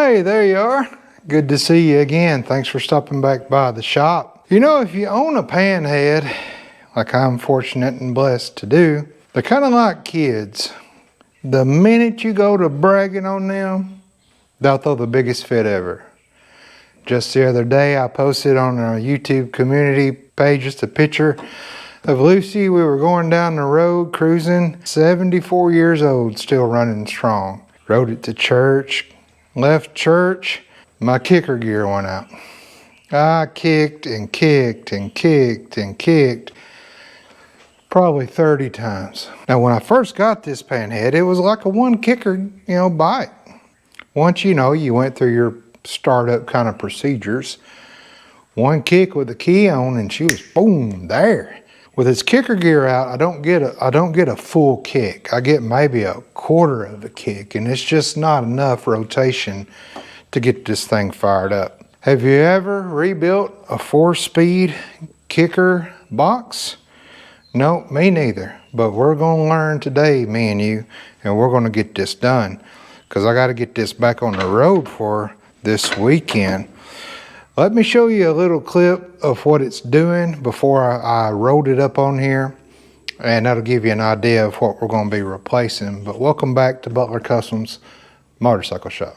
Hey, there you are. Good to see you again. Thanks for stopping back by the shop. You know, if you own a Panhead, like I'm fortunate and blessed to do, they're kind of like kids. The minute you go to bragging on them, they'll throw the biggest fit ever. Just the other day, I posted on our YouTube community page just a picture of Lucy. We were going down the road cruising, 74 years old, still running strong. Rode it to church, left church, my kicker gear went out. I kicked and kicked and kicked and kicked probably 30 times. Now when I first got this Panhead, it was like a one kicker, bite. Once you went through your startup kind of procedures, one kick with the key on and she was boom there. With its kicker gear out, I don't get a full kick. I get maybe a quarter of a kick, and it's just not enough rotation to get this thing fired up. Have you ever rebuilt a 4-speed kicker box? No, me neither. But we're gonna learn today, me and you, and we're gonna get this done. Because I gotta get this back on the road for this weekend. Let me show you a little clip of what it's doing before I rolled it up on here, and that'll give you an idea of what we're going to be replacing. But welcome back to Butler Customs Motorcycle Shop.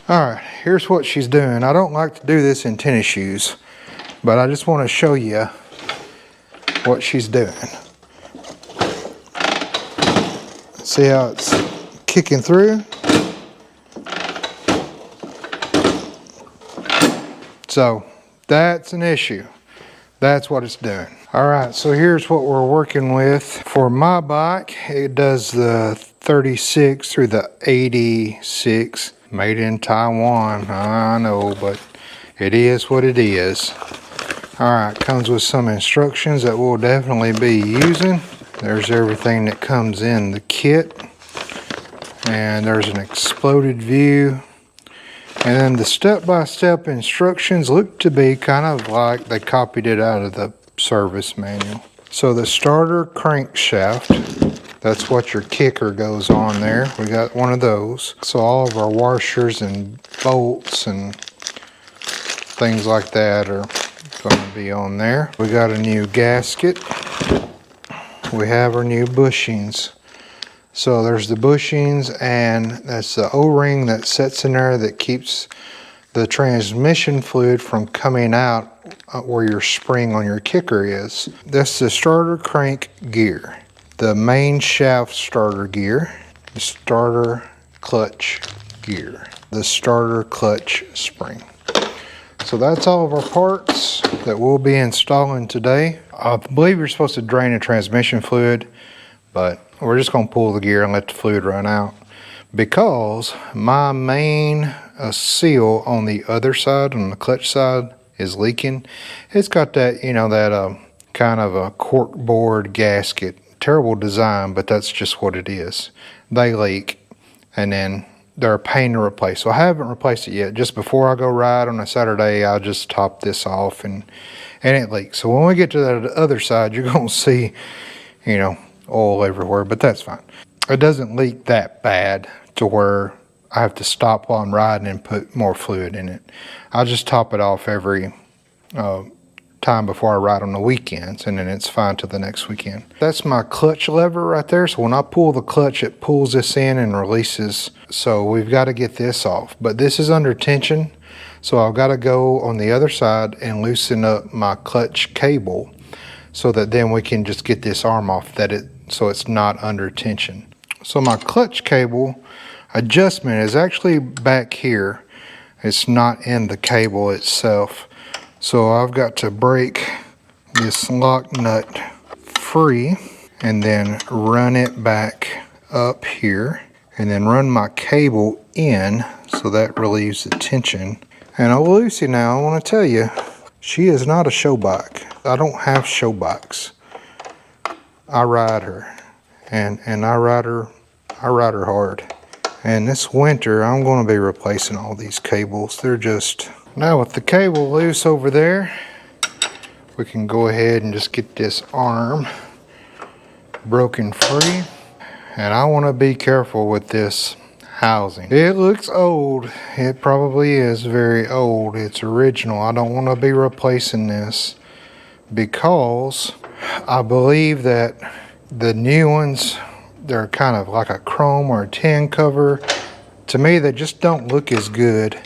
All right, here's what she's doing. I don't like to do this in tennis shoes, but I just want to show you what she's doing. See how it's kicking through? So that's an issue. That's what it's doing. All right, so here's what we're working with. For my bike, it does the 36 through the 86. Made in Taiwan, I know, but it is what it is. Alright, comes with some instructions that we'll definitely be using. There's everything that comes in the kit. And there's an exploded view. And then the step-by-step instructions look to be kind of like they copied it out of the service manual. So the starter crankshaft, that's what your kicker goes on there. We got one of those. So all of our washers and bolts and things like that are going to be on there. We got a new gasket. We have our new bushings. So there's the bushings, and that's the O-ring that sits in there that keeps the transmission fluid from coming out where your spring on your kicker is. That's the starter crank gear. The main shaft starter gear, the starter clutch gear, the starter clutch spring. So that's all of our parts that we'll be installing today. I believe you're supposed to drain the transmission fluid, but we're just going to pull the gear and let the fluid run out because my main seal on the other side, on the clutch side, is leaking. It's got that, that kind of a cork board gasket. Terrible design, but that's just what it is. They leak, and then they're a pain to replace. So I haven't replaced it yet. Just before I go ride on a Saturday, I'll just top this off, and it leaks. So when we get to the other side, you're going to see, oil everywhere, but that's fine. It doesn't leak that bad to where I have to stop while I'm riding and put more fluid in it. I'll just top it off every time before I ride on the weekends, and then it's fine till the next weekend. That's my clutch lever right there. So when I pull the clutch, it pulls this in and releases. So we've got to get this off, but this is under tension. So I've got to go on the other side and loosen up my clutch cable so that then we can just get this arm off so it's not under tension. So my clutch cable adjustment is actually back here. It's not in the cable itself. So I've got to break this lock nut free and then run it back up here and then run my cable in so that relieves the tension. And old Lucy now, I want to tell you, she is not a show bike. I don't have show bikes. I ride her and I ride her hard. And this winter, I'm going to be replacing all these cables. They're just... Now with the cable loose over there, we can go ahead and just get this arm broken free. And I want to be careful with this housing. It looks old. It probably is very old. It's original. I don't want to be replacing this because I believe that the new ones, they're kind of like a chrome or a tin cover. To me, they just don't look as good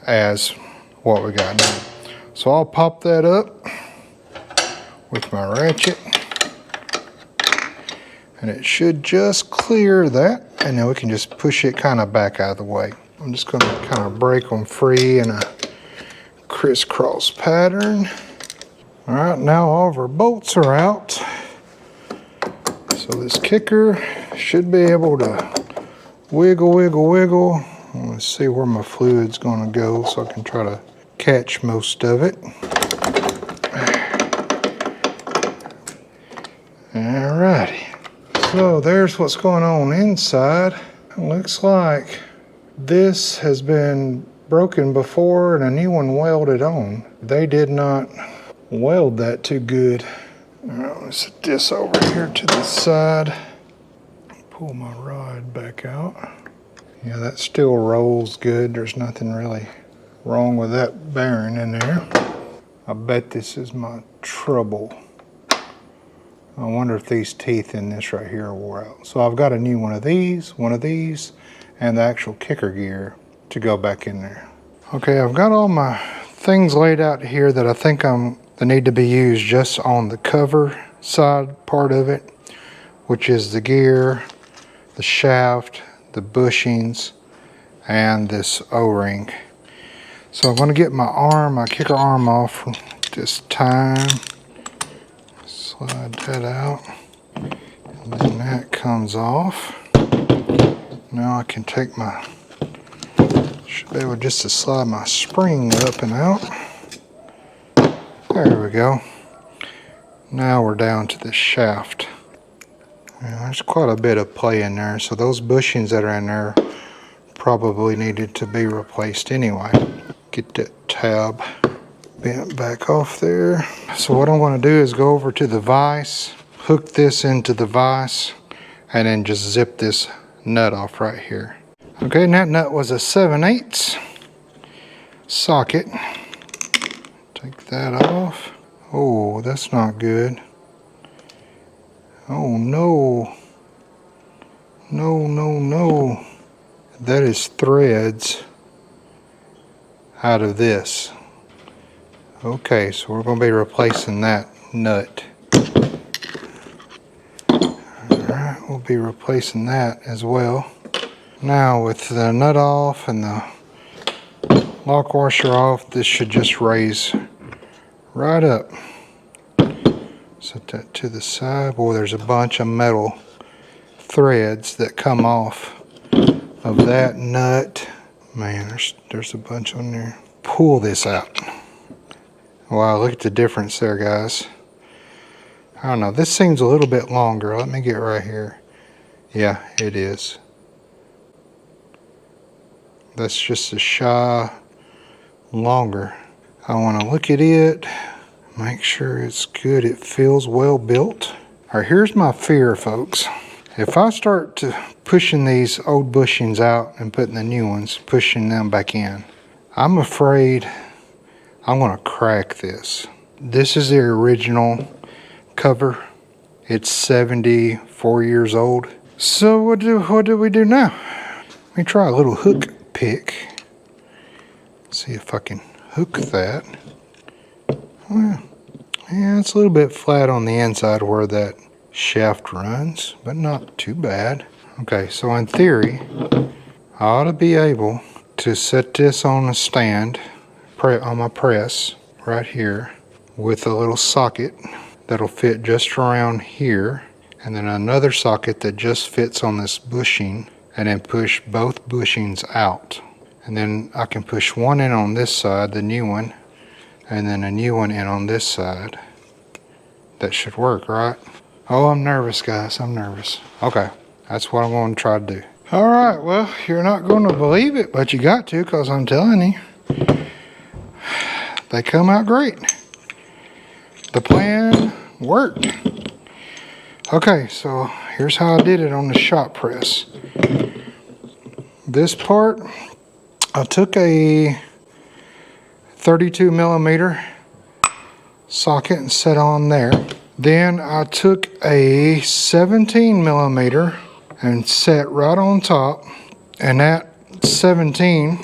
as what we got now. So I'll pop that up with my ratchet. And it should just clear that, and then we can just push it kind of back out of the way. I'm just going to kind of break them free in a crisscross pattern. All right, now all of our bolts are out. So this kicker should be able to wiggle, wiggle, wiggle. Let's see where my fluid's going to go so I can try to catch most of it. All righty. So there's what's going on inside. It looks like this has been broken before and a new one welded on. They did not weld that too good. All right, let's set this over here to the side. Pull my rod back out. Yeah, that still rolls good. There's nothing really wrong with that bearing in there. I bet this is my trouble. I wonder if these teeth in this right here are wore out. So I've got a new one of these, and the actual kicker gear to go back in there. Okay, I've got all my things laid out here that I think they need to be used just on the cover side part of it, which is the gear, the shaft, the bushings, and this O-ring. So I'm going to get my kicker arm off this time. Slide that out, and then that comes off. Now I can take should be able just to slide my spring up and out. There we go. Now we're down to the shaft. Yeah, there's quite a bit of play in there, so those bushings that are in there probably needed to be replaced anyway. Get that tab bent back off there. So what I'm going to do is go over to the vise, hook this into the vise, and then just zip this nut off right here. Okay, and that nut was a 7/8 socket. Take that off. Oh, that's not good. Oh no. No, no, no. That is threads out of this. Okay, so we're going to be replacing that nut. Alright, we'll be replacing that as well. Now with the nut off and the lock washer off, this should just raise right up. Set that to the side. Boy, there's a bunch of metal threads that come off of that nut. Man, there's a bunch on there. Pull this out. Wow, look at the difference there, guys. I don't know, this seems a little bit longer. Let me get right here. Yeah, it is. That's just a shy longer. I want to look at it, make sure it's good. It feels well built. All right, here's my fear, folks. If I start to pushing these old bushings out and putting the new ones, pushing them back in, I'm afraid I'm going to crack this. This is the original cover. It's 74 years old. So what do we do now? Let me try a little hook pick. See if I can hook that. Well, yeah, it's a little bit flat on the inside where that shaft runs, but not too bad. Okay, so in theory, I ought to be able to set this on a stand on my press right here with a little socket that'll fit just around here, and then another socket that just fits on this bushing, and then push both bushings out. And then I can push one in on this side, the new one, and then a new one in on this side. That should work, right? Oh, I'm nervous, guys. I'm nervous. Okay, that's what I'm going to try to do. All right, well, you're not going to believe it, but you got to, because I'm telling you, they come out great. The plan worked. Okay, so here's how I did it on the shop press. This part, I took a 32 millimeter socket and set on there. Then I took a 17 millimeter and set right on top, and that 17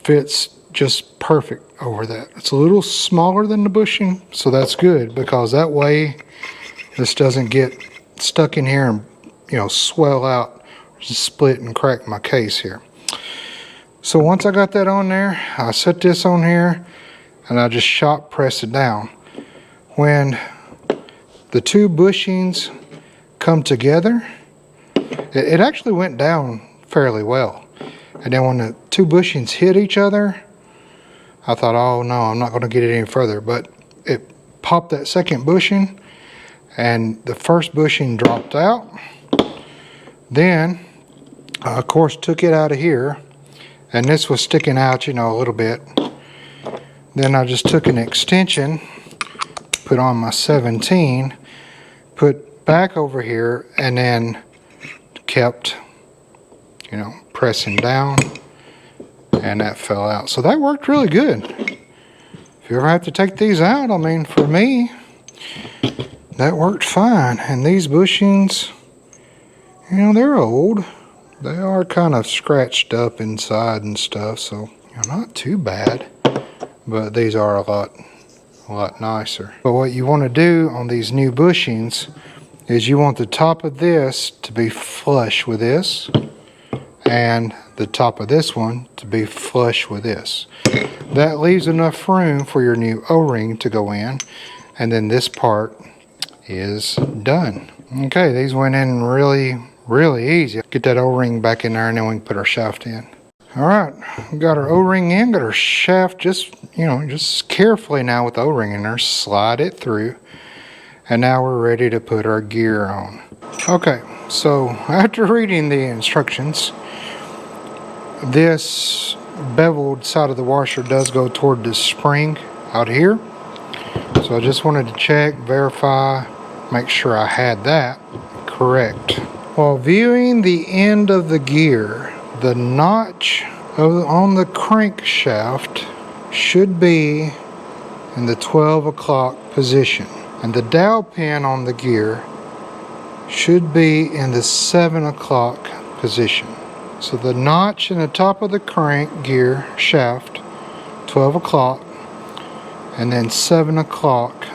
fits just perfect over that. It's a little smaller than the bushing, so that's good, because that way this doesn't get stuck in here and, you know, swell out, split and crack my case here. So once I got that on there, I set this on here and I just shop press it down. When the two bushings come together, it actually went down fairly well. And then when the two bushings hit each other, I thought, oh no, I'm not going to get it any further. But it popped that second bushing, and the first bushing dropped out. Then I, of course, took it out of here, and this was sticking out, you know, a little bit. Then I just took an extension, put on my 17, put back over here, and then kept, you know, pressing down, and that fell out. So that worked really good. If you ever have to take these out, I mean, for me, that worked fine. And these bushings, you know, they're old. They are kind of scratched up inside and stuff, so, you know, not too bad. But these are a lot nicer. But what you want to do on these new bushings is you want the top of this to be flush with this, and the top of this one to be flush with this. That leaves enough room for your new O-ring to go in, and then this part is done. Okay, these went in really easy. Get that O-ring back in there, and then we can put our shaft in. All right, we got our O-ring in, got our shaft just, you know, just carefully now with the O-ring in there, slide it through, and now we're ready to put our gear on. Okay, so after reading the instructions, this beveled side of the washer does go toward the spring out here. So I just wanted to check, verify, make sure I had that correct. While viewing the end of the gear, the notch on the crankshaft should be in the 12 o'clock position, and the dowel pin on the gear should be in the 7 o'clock position. So the notch in the top of the crank gear shaft, 12 o'clock, and then 7 o'clock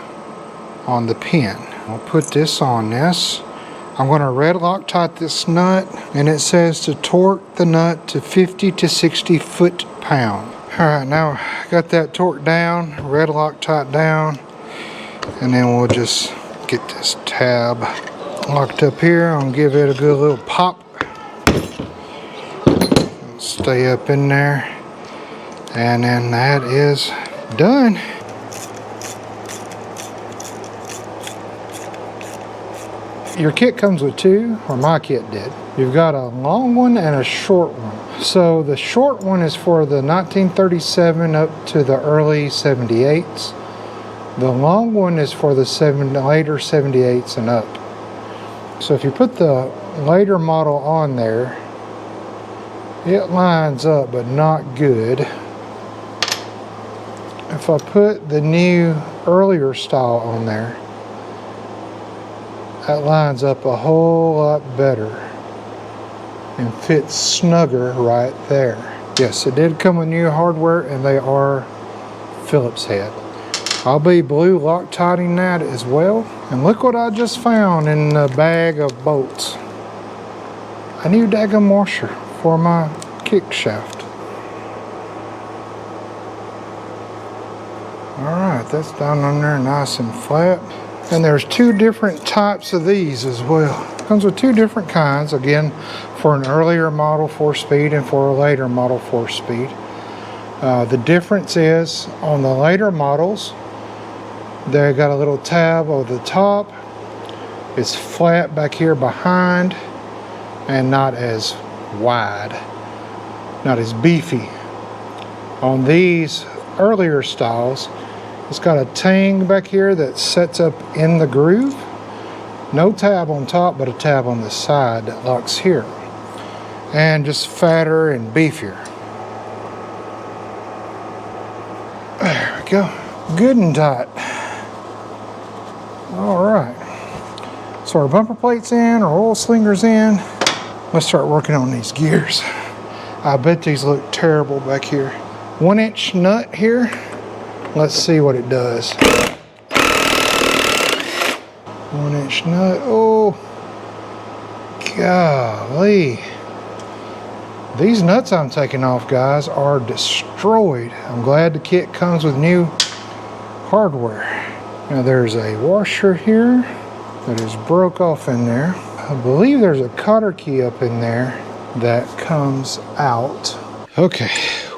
on the pin. I'll put this on this. I'm going to red Loctite this nut, and it says to torque the nut to 50 to 60 foot-pound. Alright, now I got that torqued down, red Loctite down, and then we'll just get this tab locked up here. I'm going to give it a good little pop. Stay up in there, and then that is done. Your kit comes with two, or my kit did. You've got a long one and a short one. So the short one is for the 1937 up to the early 78s. The long one is for the later 78s and up. So if you put the later model on there, it lines up, but not good. If I put the new earlier style on there, that lines up a whole lot better and fits snugger right there. Yes, it did come with new hardware, and they are Phillips head. I'll be blue Loctiting that as well. And look what I just found in the bag of bolts. A new daggum washer for my kick shaft. Alright, that's down on there nice and flat. And there's two different types of these as well. Comes with two different kinds, again, for an earlier model 4-speed and for a later model 4-speed. The difference is on the later models, they got a little tab over the top. It's flat back here behind, and not as wide, not as beefy. On these earlier styles, it's got a tang back here that sets up in the groove. No tab on top, but a tab on the side that locks here. And just fatter and beefier. There we go. Good and tight. All right. So our bumper plate's in, our oil slinger's in. Let's start working on these gears. I bet these look terrible back here. 1-inch nut here. Let's see what it does. 1-inch nut. Oh, golly. These nuts I'm taking off, guys, are destroyed. I'm glad the kit comes with new hardware. Now there's a washer here that is broke off in there. I believe there's a cotter key up in there that comes out. Okay,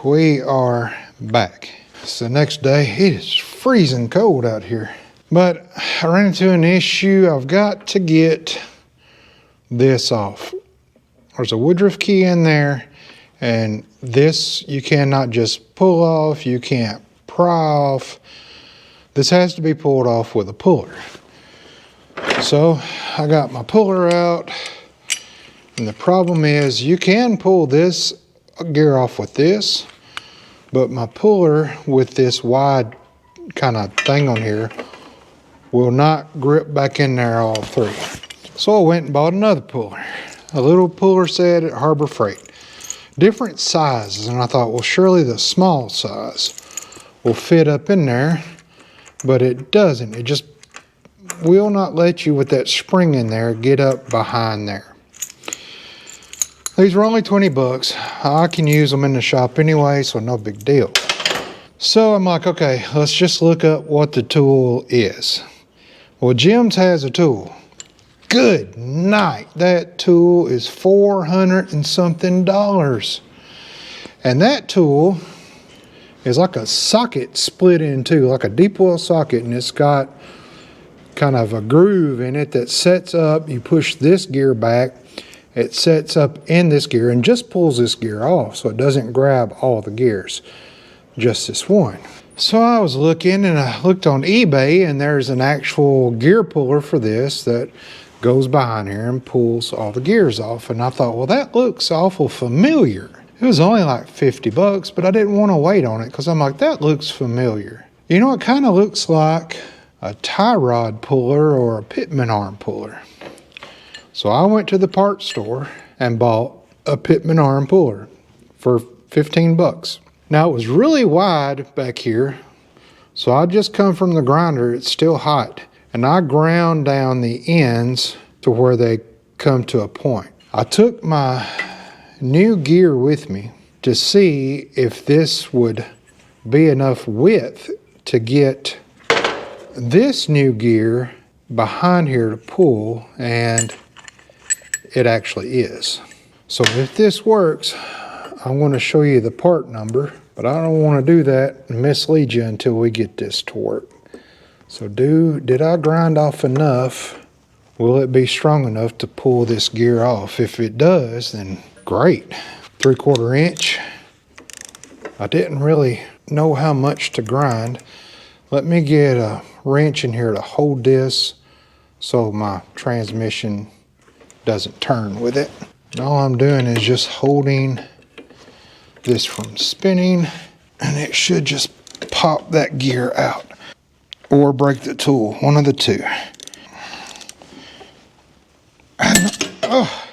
we are back. It's the next day. It is freezing cold out here. But I ran into an issue. I've got to get this off. There's a woodruff key in there, and this you cannot just pull off. You can't pry off. This has to be pulled off with a puller. So I got my puller out, and the problem is you can pull this gear off with this, but my puller with this wide kind of thing on here will not grip back in there all through. So I went and bought another puller. A little puller set at Harbor Freight. Different sizes, and I thought, well, surely the small size will fit up in there, but it doesn't. It just will not let you, with that spring in there, get up behind there. These were only 20 bucks. I can use them in the shop anyway, so no big deal. So I'm like, okay, let's just look up what the tool is. Well, Jim's has a tool. Good night. That tool is $400 and something. And that tool is like a socket split in two, like a deep well socket, and it's got kind of a groove in it that sets up. You push this gear back, it sets up in this gear and just pulls this gear off, so it doesn't grab all the gears, just this one. So I was looking, and I looked on eBay, and there's an actual gear puller for this that goes behind here and pulls all the gears off. And I thought, well, that looks awful familiar. It was only like 50 bucks, but I didn't want to wait on it because I'm like, that looks familiar. You know, it kind of looks like a tie rod puller or a pitman arm puller. So I went to the parts store and bought a pitman arm puller for 15 bucks. Now it was really wide back here, so I just come from the grinder, it's still hot, and I ground down the ends to where they come to a point. I took my new gear with me to see if this would be enough width to get this new gear behind here to pull, and it actually is. So if this works, I'm going to show you the part number, but I don't want to do that and mislead you until we get this to work. So did I grind off enough? Will it be strong enough to pull this gear off? If it does, then great. 3/4 inch. I didn't really know how much to grind. Let me get a wrench in here to hold this so my transmission doesn't turn with it. And all I'm doing is just holding this from spinning, and it should just pop that gear out or break the tool, one of the two. And, oh,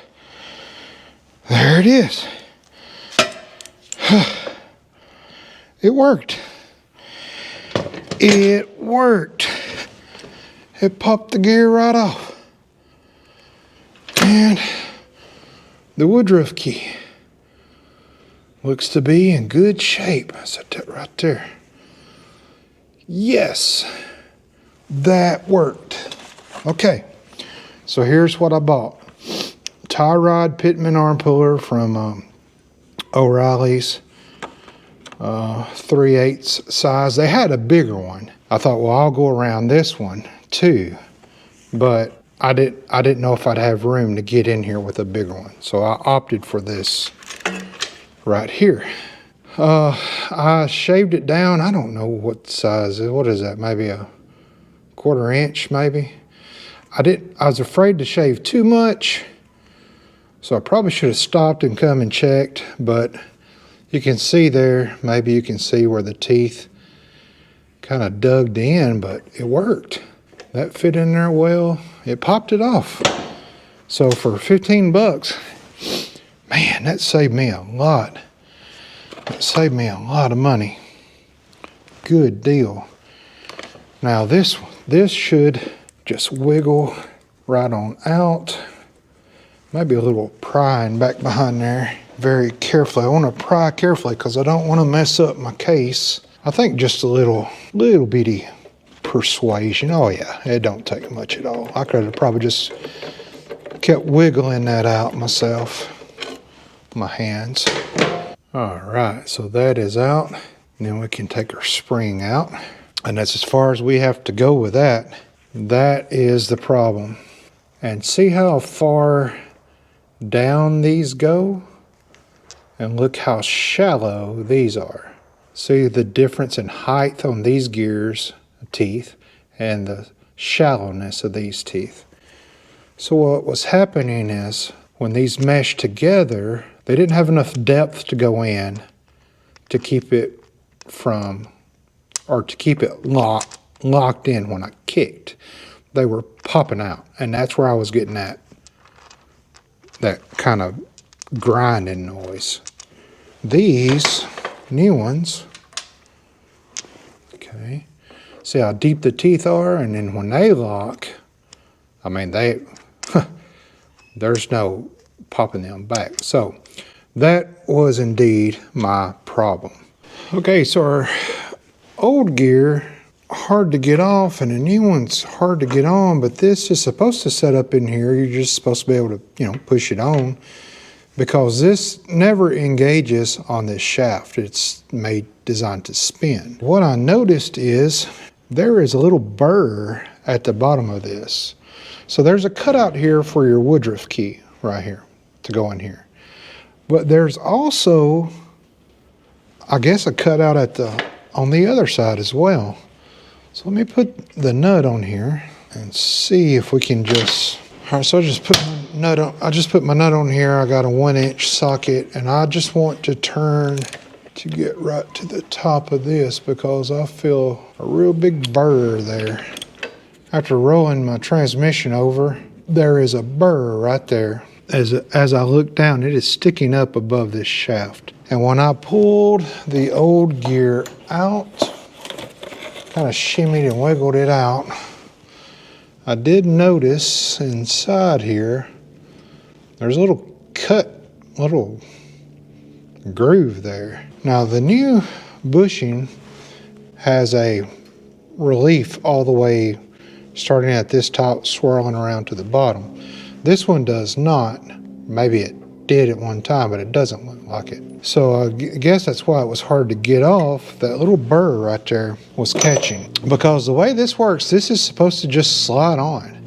there it is. It worked. It worked. It popped the gear right off. And the woodruff key looks to be in good shape. I set that right there. Yes, that worked. Okay, so here's what I bought. Tie rod pitman arm puller from O'Reilly's, 3/8 size. They had a bigger one. I thought, well, I'll go around this one too, but I didn't know if I'd have room to get in here with a bigger one. So I opted for this right here. I shaved it down. I don't know what size is. What is that? Maybe a 1/4 inch, maybe. I was afraid to shave too much. So I probably should have stopped and come and checked, but you can see there, maybe you can see where the teeth kind of dug in, but it worked. That fit in there well. It popped it off. So for 15 bucks, man, that saved me a lot. That saved me a lot of money. Good deal. Now this should just wiggle right on out. Maybe a little prying back behind there very carefully. I want to pry carefully because I don't want to mess up my case. I think just a little bitty persuasion. Oh yeah, it don't take much at all. I could have probably just kept wiggling that out myself. My hands. All right, so that is out. And then we can take our spring out. And that's as far as we have to go with that. That is the problem. And see how far down these go? And look how shallow these are. See the difference in height on these gears, teeth, and the shallowness of these teeth. So what was happening is when these meshed together, they didn't have enough depth to go in to keep it from, or to keep it locked in when I kicked. They were popping out, and that's where I was getting that kind of grinding noise. These new ones, okay, see how deep the teeth are, and then when they lock, I mean, there's no popping them back. So that was indeed my problem. Okay, so our old gear, hard to get off, and the new one's hard to get on, but this is supposed to set up in here. You're just supposed to be able to, push it on, because this never engages on this shaft. It's designed to spin. What I noticed is there is a little burr at the bottom of this. So there's a cutout here for your woodruff key right here to go in here. But there's also, I guess, a cutout on the other side as well. So let me put the nut on here and see if we can just, all right, so I just put my nut on here. I got a 1-inch socket, and I just want to turn to get right to the top of this because I feel a real big burr there. After rolling my transmission over, there is a burr right there. As I look down, it is sticking up above this shaft. And when I pulled the old gear out, kind of shimmied and wiggled it out, I did notice inside here, there's a little little groove there. Now the new bushing has a relief all the way starting at this top, swirling around to the bottom. This one does not. Maybe it did at one time, but it doesn't look like it. So I guess that's why it was hard to get off. That little burr right there was catching. Because the way this works, this is supposed to just slide on.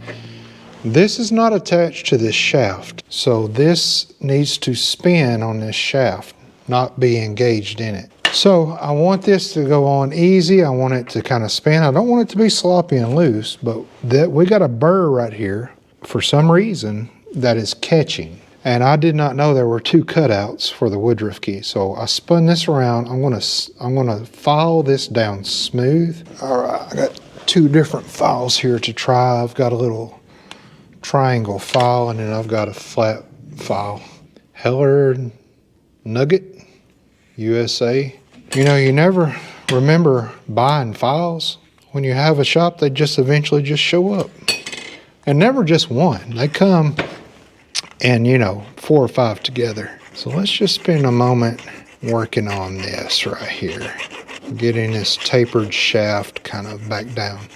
This is not attached to this shaft. So this needs to spin on this shaft, not be engaged in it. So I want this to go on easy. I want it to kind of spin. I don't want it to be sloppy and loose, but we got a burr right here for some reason that is catching. And I did not know there were 2 cutouts for the woodruff key. So I spun this around. I'm gonna file this down smooth. All right, I got 2 different files here to try. I've got a little triangle file, and then I've got a flat file. Heller Nugget USA. You never remember buying files. When you have a shop, they just eventually just show up. And never just one. They come and 4 or 5 together. So let's just spend a moment working on this right here. Getting this tapered shaft kind of back down.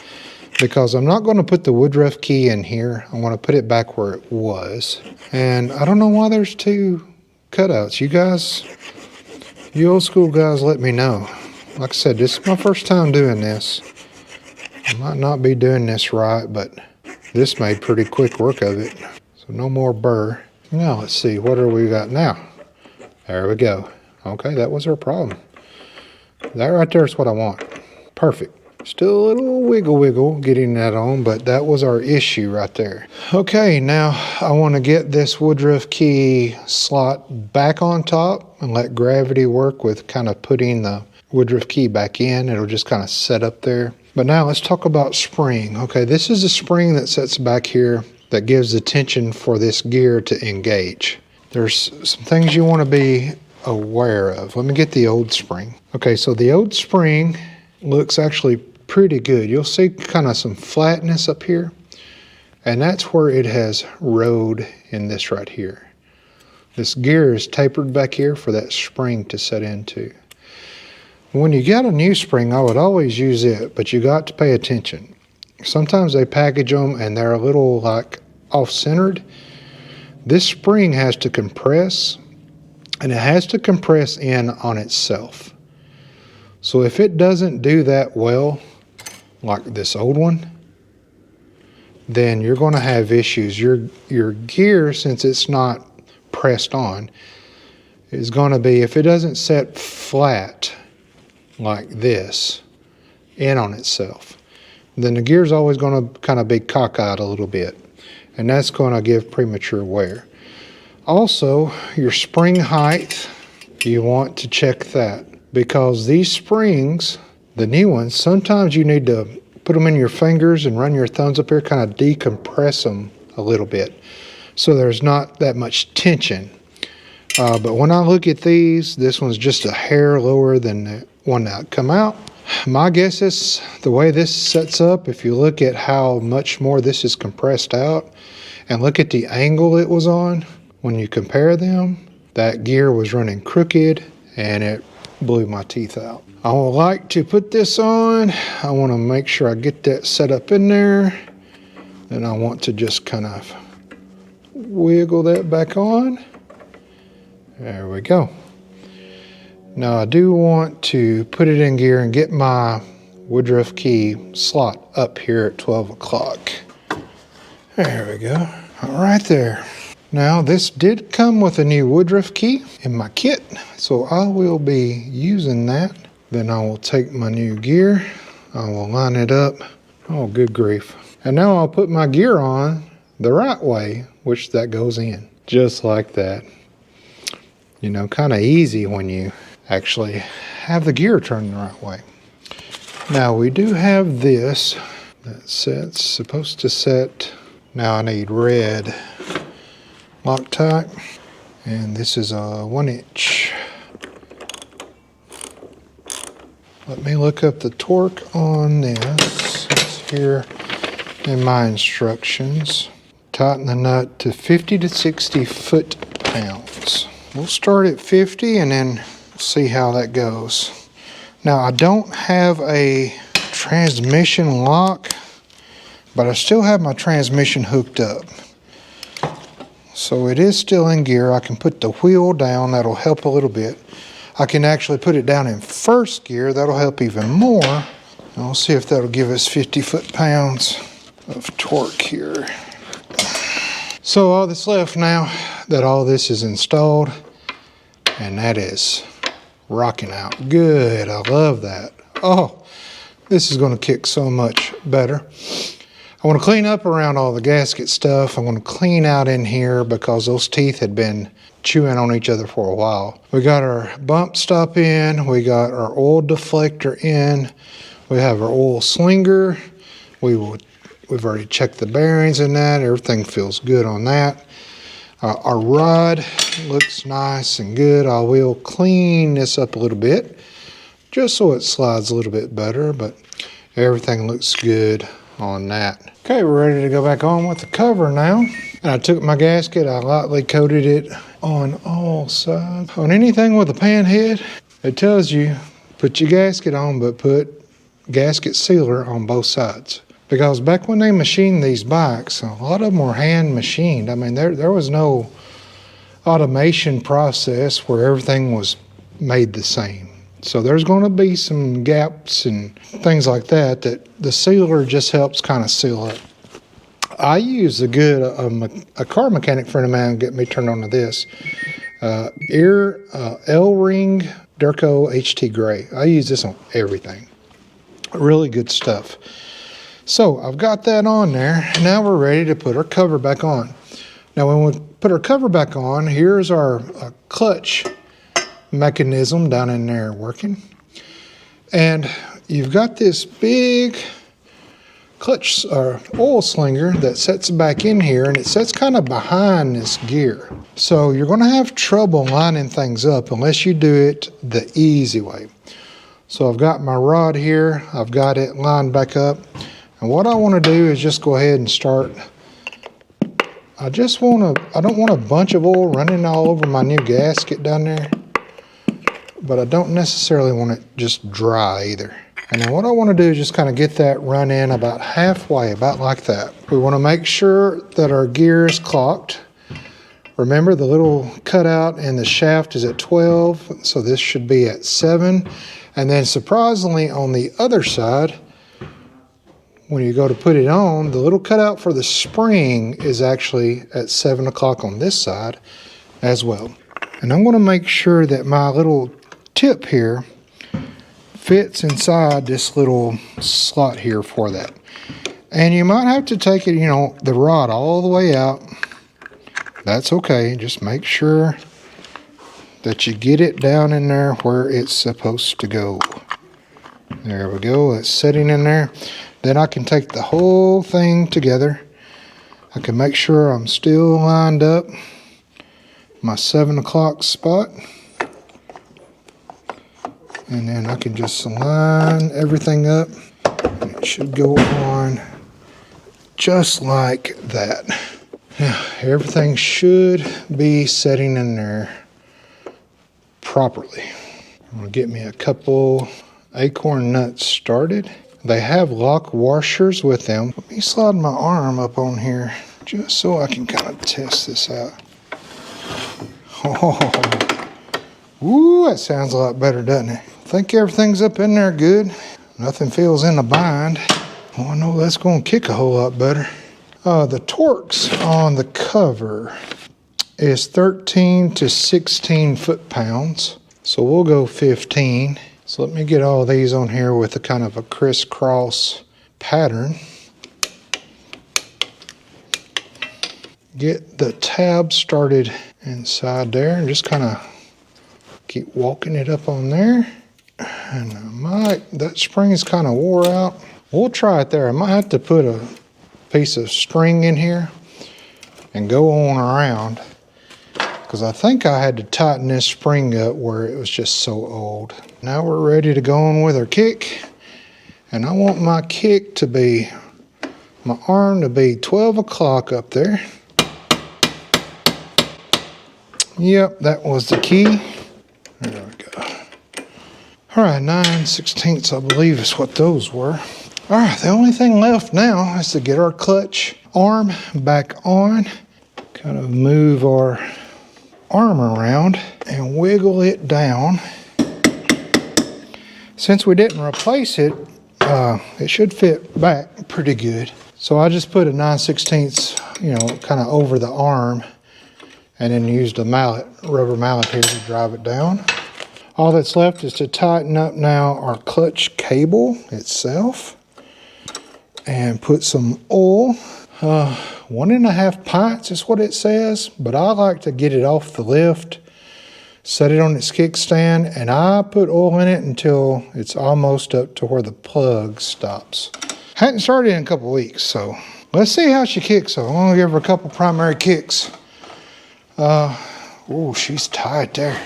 Because I'm not going to put the woodruff key in here. I'm going to put it back where it was. And I don't know why there's 2 cutouts. You old school guys, let me know. Like I said, this is my first time doing this. I might not be doing this right, but This made pretty quick work of it. So no more burr. Now let's see, what do we got now? There we go. Okay, that was our problem. That right there is what I want. Perfect. Still a little wiggle getting that on, but that was our issue right there. Okay, now I want to get this woodruff key slot back on top and let gravity work with kind of putting the woodruff key back in. It'll just kind of set up there. But now let's talk about spring. Okay, this is a spring that sits back here that gives the tension for this gear to engage. There's some things you want to be aware of. Let me get the old spring. Okay, so the old spring looks actually pretty good. You'll see kind of some flatness up here, and that's where it has rode in this right here. This gear is tapered back here for that spring to set into. When you got a new spring, I would always use it, but you got to pay attention. Sometimes they package them and they're a little like off-centered. This spring has to compress, and it has to compress in on itself. So if it doesn't do that well, like this old one, then you're going to have issues. Your gear, since it's not pressed on, is going to be, if it doesn't set flat like this in on itself, then the gear's always going to kind of be cockeyed a little bit, and that's going to give premature wear. Also, your spring height, you want to check that, because these springs, the new ones, sometimes you need to put them in your fingers and run your thumbs up here, kind of decompress them a little bit so there's not that much tension. But when I look at these, this one's just a hair lower than the one that come out. My guess is the way this sets up, if you look at how much more this is compressed out and look at the angle it was on, when you compare them, that gear was running crooked and it blew my teeth out. I would like to put this on. I want to make sure I get that set up in there. Then I want to just kind of wiggle that back on. There we go. Now I do want to put it in gear and get my woodruff key slot up here at 12 o'clock. There we go. All right there. Now this did come with a new woodruff key in my kit, so I will be using that. Then I will take my new gear, I will line it up. Oh, good grief. And now I'll put my gear on the right way, which that goes in, just like that. You know, kind of easy when you actually have the gear turned the right way. Now we do have this that sets, supposed to set, now I need red Loctite, and this is a 1 inch. Let me look up the torque on this. It's here in my instructions. Tighten the nut to 50 to 60 foot-pounds. We'll start at 50 and then see how that goes. Now I don't have a transmission lock, but I still have my transmission hooked up. So it is still in gear. I can put the wheel down, that'll help a little bit. I can actually put it down in first gear, that'll help even more. And we'll see if that'll give us 50 foot-pounds of torque here. So all that's left now that all this is installed, and that is rocking out good. I love that. Oh, this is going to kick so much better. I want to clean up around all the gasket stuff. I want to clean out in here because those teeth had been chewing on each other for a while. We got our bump stop in. We got our oil deflector in. We have our oil slinger. We've already checked the bearings in that. Everything feels good on that. Our rod looks nice and good. I will clean this up a little bit just so it slides a little bit better, but everything looks good on that. Okay, we're ready to go back on with the cover now. And I took my gasket, I lightly coated it on all sides. On anything with a panhead, it tells you put your gasket on, but put gasket sealer on both sides. Because back when they machined these bikes, a lot of them were hand machined. I mean, there was no automation process where everything was made the same. So there's going to be some gaps and things like that the sealer just helps kind of seal it. I use a good a car mechanic friend of mine get me turned on to this L-Ring Durco HT Gray. I use this on everything. Really good stuff. So I've got that on there. Now we're ready to put our cover back on. Now when we put our cover back on, here's our clutch mechanism down in there working. And you've got this big clutch oil slinger that sets back in here, and it sets kind of behind this gear. So you're going to have trouble lining things up unless you do it the easy way. So I've got my rod here, I've got it lined back up, and what I want to do is just go ahead and start. I don't want a bunch of oil running all over my new gasket down there, but I don't necessarily want it just dry either. And then what I want to do is just kind of get that run in about halfway, about like that. We want to make sure that our gear is clocked. Remember, the little cutout in the shaft is at 12, so this should be at 7. And then surprisingly on the other side, when you go to put it on, the little cutout for the spring is actually at 7 o'clock on this side as well. And I'm going to make sure that my little tip here fits inside this little slot here for that. And you might have to take it, the rod all the way out. That's okay. Just make sure that you get it down in there where it's supposed to go. There we go. It's sitting in there. Then I can take the whole thing together. I can make sure I'm still lined up. My 7 o'clock spot. And then I can just line everything up. It should go on just like that. Now, everything should be setting in there properly. I'm going to get me a couple acorn nuts started. They have lock washers with them. Let me slide my arm up on here just so I can kind of test this out. Oh, ooh, that sounds a lot better, doesn't it? I think everything's up in there good. Nothing feels in the bind. Oh, I know that's going to kick a whole lot better. The torques on the cover is 13 to 16 foot-pounds. So we'll go 15. So let me get all these on here with a kind of a crisscross pattern. Get the tab started inside there and just kind of keep walking it up on there. And that spring is kind of wore out. We'll try it there. I might have to put a piece of string in here and go on around, because I think I had to tighten this spring up where it was just so old. Now we're ready to go on with our kick, and I want my kick to be, my arm to be 12 o'clock up there. Yep, that was the key. There we go. All right, 9/16 I believe is what those were. All right, the only thing left now is to get our clutch arm back on. Kind of move our arm around and wiggle it down. Since we didn't replace it, it should fit back pretty good. So I just put a 9/16, kind of over the arm, and then used a mallet, rubber mallet here to drive it down. All that's left is to tighten up now our clutch cable itself and put some oil. 1.5 pints is what it says, but I like to get it off the lift, set it on its kickstand, and I put oil in it until it's almost up to where the plug stops. Hadn't started in a couple weeks, so let's see how she kicks. So I'm gonna give her a couple primary kicks. Oh, she's tight there.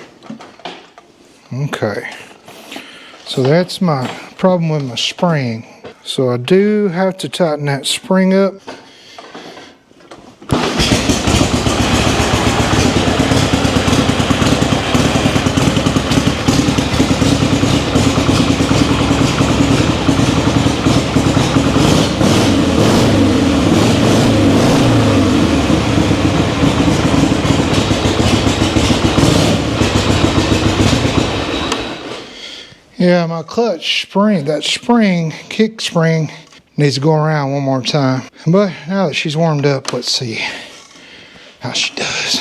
Okay, so that's my problem with my spring. So I do have to tighten that spring up. Yeah, my clutch spring, that spring, kick spring, Needs to go around one more time. But now that she's warmed up, let's see how she does.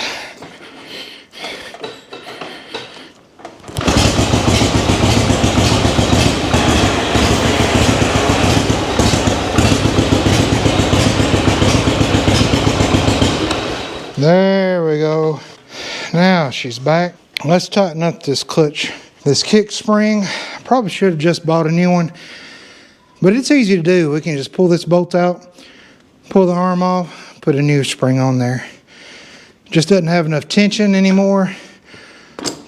There we go. Now she's back. Let's tighten up this clutch, this kick spring. Probably should have just bought a new one, but it's easy to do. We can just pull this bolt out, pull the arm off, put a new spring on there. Just doesn't have enough tension anymore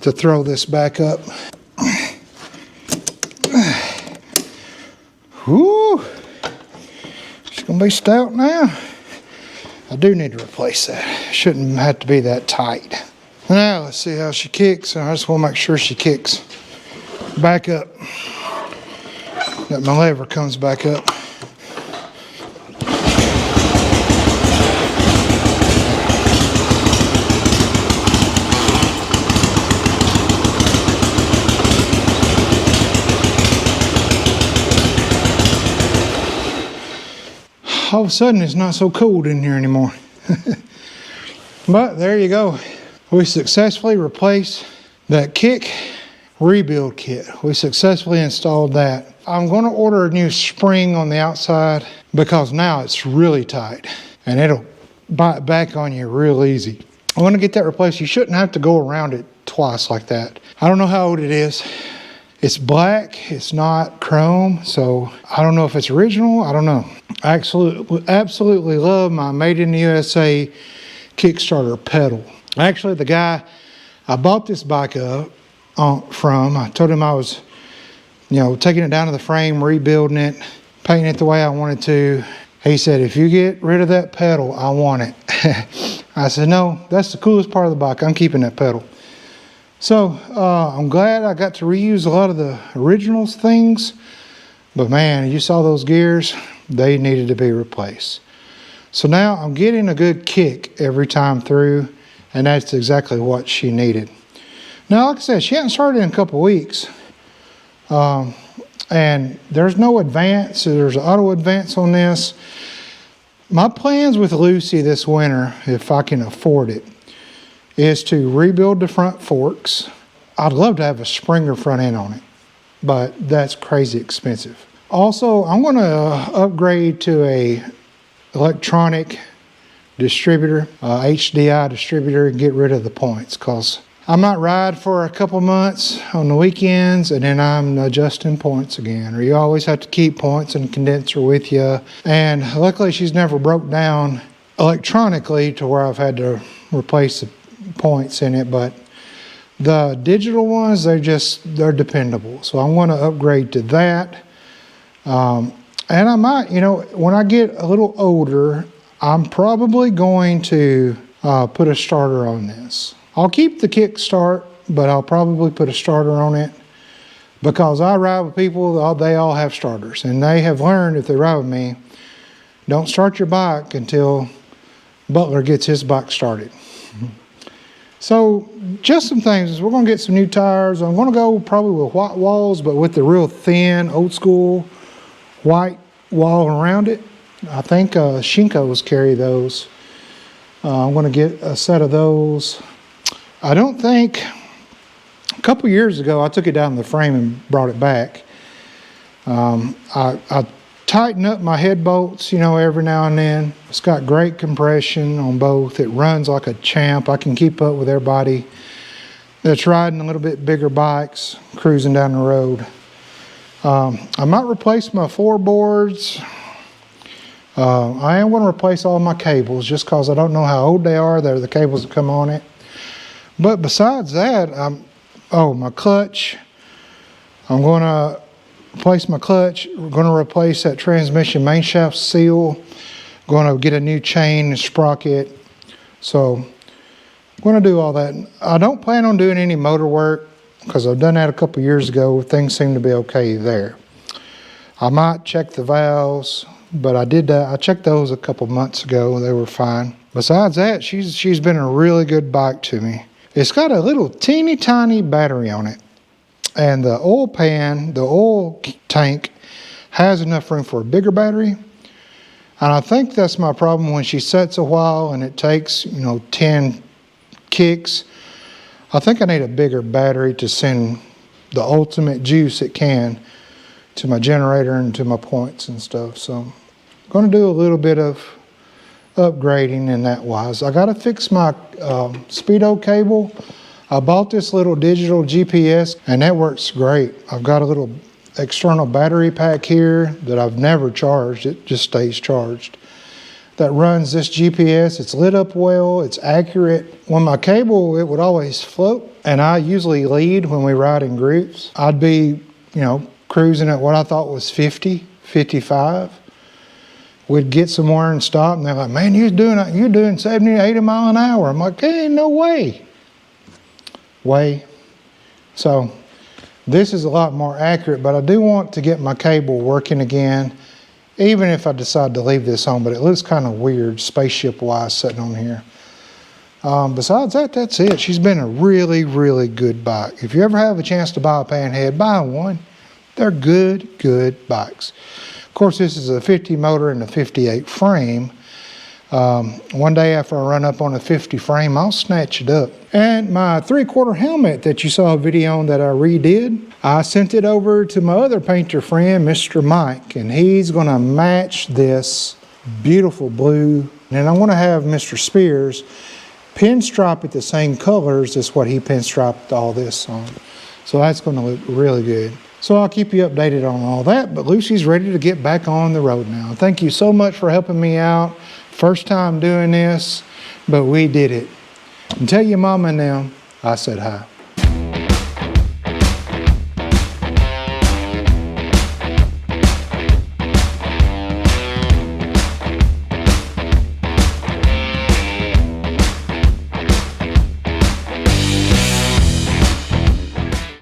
to throw this back up. Whoo! It's gonna be stout now. I do need to replace that. Shouldn't have to be that tight. Now let's see how she kicks. I just want to make sure she kicks back up. That my lever comes back up. All of a sudden it's not so cold in here anymore. But there you go. We successfully replaced that kick rebuild kit. We successfully installed that. I'm going to order a new spring on the outside because now it's really tight and it'll bite back on you real easy. I'm going to get that replaced. You shouldn't have to go around it twice like that. I don't know how old it is. It's black, it's not chrome, so I don't know if it's original, I don't know. I absolutely love my Made in the USA Kickstarter pedal. Actually, the guy I bought this bike up from, I told him I was, taking it down to the frame, rebuilding it, painting it the way I wanted to. He said, if you get rid of that pedal, I want it. I said, no, that's the coolest part of the bike. I'm keeping that pedal. So I'm glad I got to reuse a lot of the originals things, but man, you saw those gears, they needed to be replaced. So now I'm getting a good kick every time through, and that's exactly what she needed. Now, like I said, she hadn't started in a couple weeks, and there's no advance, there's an auto advance on this. My plans with Lucy this winter, if I can afford it, is to rebuild the front forks. I'd love to have a Springer front end on it, but that's crazy expensive. Also, I'm going to upgrade to a electronic distributor, HDI distributor, and get rid of the points, because I might ride for a couple months on the weekends and then I'm adjusting points again, or you always have to keep points and condenser with you. And luckily she's never broke down electronically to where I've had to replace the points in it, but the digital ones, they're dependable. So I'm going to upgrade to that. And I might, when I get a little older, I'm probably going to put a starter on this. I'll keep the kickstart, but I'll probably put a starter on it because I ride with people, they all have starters, and they have learned, if they ride with me, don't start your bike until Butler gets his bike started. So just some things. We're going to get some new tires. I'm going to go probably with white walls, but with the real thin, old school white wall around it. I think Shinkos carry those. I'm going to get a set of those. I don't think, a couple years ago, I took it down to the frame and brought it back. I tighten up my head bolts, every now and then. It's got great compression on both. It runs like a champ. I can keep up with everybody that's riding a little bit bigger bikes, cruising down the road. I might replace my floorboards. I am going to replace all my cables just because I don't know how old they are. They're the cables that come on it. But besides that, my clutch. I'm going to replace my clutch. We're going to replace that transmission main shaft seal. Going to get a new chain and sprocket. So I'm going to do all that. I don't plan on doing any motor work because I've done that a couple years ago. Things seem to be okay there. I might check the valves, but I did that. I checked those a couple months ago. They were fine. Besides that, she's been a really good bike to me. It's got a little teeny tiny battery on it. And the oil pan, the oil tank, has enough room for a bigger battery. And I think that's my problem when she sets a while and it takes, 10 kicks. I think I need a bigger battery to send the ultimate juice it can to my generator and to my points and stuff. So I'm going to do a little bit of upgrading in that wise. I got to fix my speedo cable. I bought this little digital GPS and that works great. I've got a little external battery pack here that I've never charged. It just stays charged. That runs this GPS. It's lit up well. It's accurate. When my cable, it would always float, and I usually lead when we ride in groups. I'd be, cruising at what I thought was 50, 55. We'd get somewhere and stop, and they're like, "Man, you're doing 70, 80 mile an hour." I'm like, "Hey, no way." So this is a lot more accurate, but I do want to get my cable working again, even if I decide to leave this on, but it looks kind of weird spaceship-wise sitting on here. Besides that, that's it. She's been a really, really good bike. If you ever have a chance to buy a Panhead, buy one. They're good bikes. Of course, this is a 50 motor and a 58 frame. One day after I run up on a 50 frame, I'll snatch it up. And my 3/4 helmet that you saw a video on that I redid, I sent it over to my other painter friend, Mr. Mike, and he's gonna match this beautiful blue. And I'm gonna have Mr. Spears pinstripe it the same colors as what he pinstriped all this on. So that's gonna look really good. So I'll keep you updated on all that, but Lucy's ready to get back on the road now. Thank you so much for helping me out. First time doing this, but we did it. And tell your mama now I said hi.